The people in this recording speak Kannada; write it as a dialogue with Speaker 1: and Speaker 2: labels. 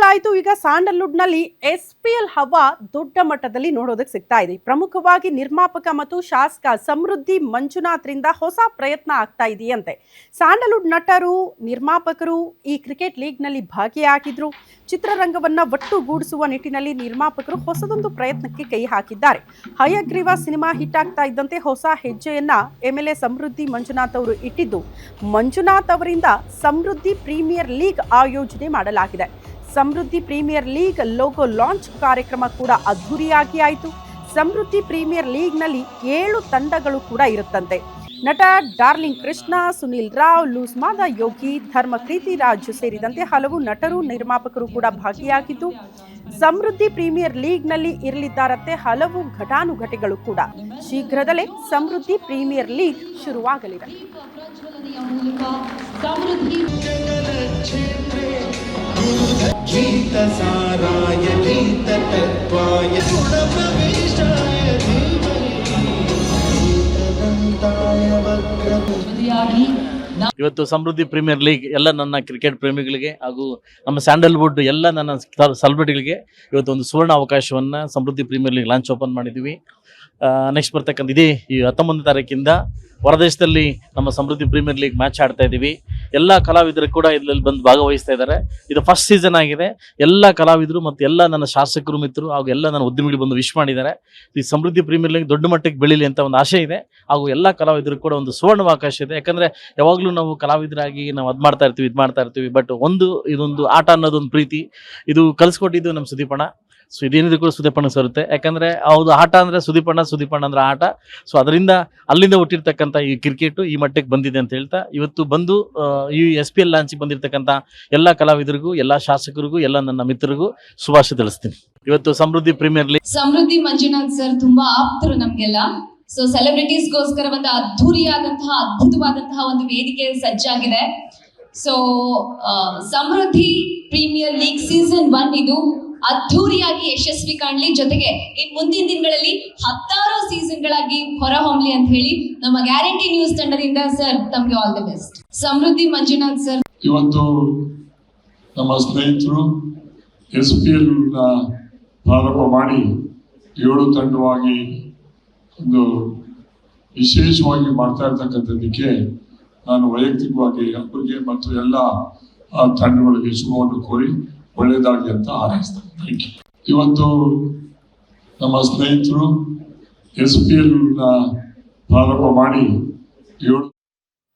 Speaker 1: ಆಯ್ತು. ಈಗ ಸ್ಯಾಂಡಲ್ವುಡ್ನಲ್ಲಿ SPL ಹವಾ ದೊಡ್ಡ ಮಟ್ಟದಲ್ಲಿ ನೋಡೋದಕ್ಕೆ ಸಿಗ್ತಾ ಇದೆ. ಪ್ರಮುಖವಾಗಿ ನಿರ್ಮಾಪಕ ಮತ್ತು ಶಾಸಕ ಸಮೃದ್ಧಿ ಮಂಜುನಾಥ್ರಿಂದ ಹೊಸ ಪ್ರಯತ್ನ ಆಗ್ತಾ ಇದೆಯಂತೆ. ಸ್ಯಾಂಡಲ್ವುಡ್ ನಟರು, ನಿರ್ಮಾಪಕರು ಈ ಕ್ರಿಕೆಟ್ ಲೀಗ್ನಲ್ಲಿ ಭಾಗಿಯಾಗಿದ್ರು. ಚಿತ್ರರಂಗವನ್ನ ಒಟ್ಟುಗೂಡಿಸುವ ನಿಟ್ಟಿನಲ್ಲಿ ನಿರ್ಮಾಪಕರು ಹೊಸದೊಂದು ಪ್ರಯತ್ನಕ್ಕೆ ಕೈ ಹಾಕಿದ್ದಾರೆ. ಹಯಗ್ರೀವ ಸಿನಿಮಾ ಹಿಟ್ ಆಗ್ತಾ ಇದ್ದಂತೆ ಹೊಸ ಹೆಜ್ಜೆಯನ್ನ MLA ಸಮೃದ್ಧಿ ಮಂಜುನಾಥ್ ಅವರು ಇಟ್ಟಿದ್ದು, ಮಂಜುನಾಥ್ ಅವರಿಂದ ಸಮೃದ್ಧಿ ಪ್ರೀಮಿಯರ್ ಲೀಗ್ ಆಯೋಜನೆ ಮಾಡಲಾಗಿದೆ. ಸಮೃದ್ಧಿ ಪ್ರೀಮಿಯರ್ ಲೀಗ್ ಲೋಗೋ ಲಾಂಚ್ ಕಾರ್ಯಕ್ರಮ ಕೂಡ ಅದ್ಧೂರಿಯಾಗಿ ಆಯಿತು. ಸಮೃದ್ಧಿ ಪ್ರೀಮಿಯರ್ ಲೀಗ್ನಲ್ಲಿ 7 ತಂಡಗಳು ಕೂಡ ಇರುತ್ತಂತೆ. ನಟ ಡಾರ್ಲಿಂಗ್ ಕೃಷ್ಣ, ಸುನಿಲ್ ರಾವ್, ಲೂಸ್ ಮಾದ ಯೋಗಿ, ಧರ್ಮ ಪ್ರೀತಿ ರಾಜ್ ಸೇರಿದಂತೆ ಹಲವು ನಟರು, ನಿರ್ಮಾಪಕರು ಕೂಡ ಭಾಗಿಯಾಗಿದ್ದು, ಸಮೃದ್ಧಿ ಪ್ರೀಮಿಯರ್ ಲೀಗ್ನಲ್ಲಿ ಇರಲಿದ್ದಾರಂತೆ ಹಲವು ಘಟಾನುಘಟಿಗಳು ಕೂಡ. ಶೀಘ್ರದಲ್ಲೇ ಸಮೃದ್ಧಿ ಪ್ರೀಮಿಯರ್ ಲೀಗ್ ಶುರುವಾಗಲಿದೆ.
Speaker 2: ಇವತ್ತು ಸಮೃದ್ಧಿ ಪ್ರೀಮಿಯರ್ ಲೀಗ್ ಎಲ್ಲ ನನ್ನ ಕ್ರಿಕೆಟ್ ಪ್ರೇಮಿಗಳಿಗೆ ಹಾಗೂ ನಮ್ಮ ಸ್ಯಾಂಡಲ್ವುಡ್ ಎಲ್ಲ ನನ್ನ ಸೆಲೆಬ್ರಿಟಿಗಳಿಗೆ ಇವತ್ತು ಒಂದು ಸುವರ್ಣ ಅವಕಾಶವನ್ನು ಸಮೃದ್ಧಿ ಪ್ರೀಮಿಯರ್ ಲೀಗ್ ಲಾಂಚ್ ಓಪನ್ ಮಾಡಿದ್ದೀವಿ. ನೆಕ್ಸ್ಟ್ ಬರ್ತಕ್ಕಂಥ ಇದೇ ಈ 19ನೇ ತಾರೀಕಿಂದ ಹೊರದೇಶದಲ್ಲಿ ನಮ್ಮ ಸಮೃದ್ಧಿ ಪ್ರೀಮಿಯರ್ ಲೀಗ್ ಮ್ಯಾಚ್ ಆಡ್ತಾ ಇದ್ದೀವಿ. ಎಲ್ಲ ಕಲಾವಿದರು ಕೂಡ ಇದರಲ್ಲಿ ಬಂದು ಭಾಗವಹಿಸ್ತಾ ಇದ್ದಾರೆ. ಇದು ಫಸ್ಟ್ ಸೀಸನ್ ಆಗಿದೆ. ಎಲ್ಲ ಕಲಾವಿದರು ಮತ್ತು ಎಲ್ಲ ನನ್ನ ಶಾಸಕರು ಮಿತ್ರರು ಹಾಗೂ ಎಲ್ಲ ನನ್ನ ಉದ್ಯಮಿಗಳು ಬಂದು ವಿಶ್ ಮಾಡಿದ್ದಾರೆ. ಈ ಸಮೃದ್ಧಿ ಪ್ರೀಮಿಯರ್ ಲೀಗ್ ದೊಡ್ಡ ಮಟ್ಟಕ್ಕೆ ಬೆಳೀಲಿ ಅಂತ ಒಂದು ಆಶೆ ಇದೆ. ಹಾಗೂ ಎಲ್ಲ ಕಲಾವಿದರು ಕೂಡ ಒಂದು ಸುವರ್ಣ ಅವಕಾಶ ಇದೆ. ಯಾಕಂದರೆ ಯಾವಾಗಲೂ ನಾವು ಕಲಾವಿದರಾಗಿ ನಾವು ಇದು ಮಾಡ್ತಾ ಇರ್ತೀವಿ. ಬಟ್ ಇದೊಂದು ಆಟ ಅನ್ನೋದೊಂದು ಪ್ರೀತಿ ಇದು ಕಲಿಸ್ಕೊಟ್ಟಿದ್ದು ನಮ್ಮ ಸುದೀಪಣ್ಣ. ಸೊ ಇದೇನಿದ್ರು ಕೂಡ ಸುದೀಪಣ್ಣ ಸೇರುತ್ತೆ. ಯಾಕಂದರೆ ಹೌದು, ಆಟ ಅಂದರೆ ಸುದೀಪಣ್ಣ ಅಂದರೆ ಆಟ. ಸೊ ಅದರಿಂದ ಅಲ್ಲಿಂದ ಹುಟ್ಟಿರ್ತಕ್ಕಂಥ ಈ ಕ್ರಿಕೆಟು ಈ ಮಟ್ಟಕ್ಕೆ ಬಂದಿದೆ ಅಂತ ಹೇಳ್ತಾ ಇವತ್ತು ಬಂದು ಈ SPL ಲಾಂಚಿಗೆ ಬಂದಿರತಕ್ಕಂಥ ಎಲ್ಲ ಕಲಾವಿದರಿಗೂ, ಎಲ್ಲ ಶಾಸಕರಿಗೂ, ಎಲ್ಲ ನನ್ನ ಮಿತ್ರರಿಗೂ ಶುಭಾಶಯ ತಿಳಿಸ್ತೀನಿ. ಇವತ್ತು ಸಮೃದ್ಧಿ ಪ್ರೀಮಿಯರ್ ಲೀಗ್
Speaker 3: ಸಮೃದ್ಧಿ ಮಂಜುನಾಥ್ ಸರ್ ತುಂಬಾ ಆಪ್ತರು ನಮ್ಗೆಲ್ಲ. ಸೊ ಸೆಲೆಬ್ರಿಟೀಸ್ಗೋಸ್ಕರ ಒಂದು ಅದ್ಧೂರಿಯಾದಂತಹ ಅದ್ಭುತವಾದಂತಹ ಒಂದು ವೇದಿಕೆ ಸಜ್ಜಾಗಿದೆ. ಸೊ ಸಮೃದ್ಧಿ ಪ್ರೀಮಿಯರ್ ಲೀಗ್ ಸೀಸನ್ 1 ಇದು ಅದ್ಧೂರಿಯಾಗಿ ಯಶಸ್ವಿ ಕಾಣಲಿ, ಜೊತೆಗೆ ಇನ್ ಮುಂದಿನ ದಿನಗಳಲ್ಲಿ 10 ಸೀಸನ್ಗಳಾಗಿ ಹೊರಹೊಮ್ಮಲಿ ಅಂತ ಹೇಳಿ ನಮ್ಮ ಗ್ಯಾರಂಟಿ ನ್ಯೂಸ್ ತಂಡದಿಂದ ಸರ್ ತಮಗೆ all the best. Samriddhi Manjunath sir,
Speaker 4: ಇವತ್ತು ನಮ್ಮ ಸ್ನೇಹಿತರು SPL ಪ್ರಾರಂಭ ಮಾಡಿ 7 ತಂಡವಾಗಿ ಒಂದು ವಿಶೇಷವಾಗಿ ಮಾಡ್ತಾ ಇರ್ತಕ್ಕಂಥದ್ದಕ್ಕೆ ನಾನು ವೈಯಕ್ತಿಕವಾಗಿ ಅವರಿಗೆ ಮತ್ತು ಎಲ್ಲ ತಂಡಗಳಿಗೆ ಶುಭವನ್ನು ಕೋರಿ ಒಳ್ಳೆಯದಾಗಲಿ ಅಂತ ಹಾರೈಸ್ತೇನೆ. Thank you. ಇವತ್ತು ನಮ್ಮ ಸ್ನೇಹಿತರು SPL ಪ್ರಾರಂಭ ಮಾಡಿ 7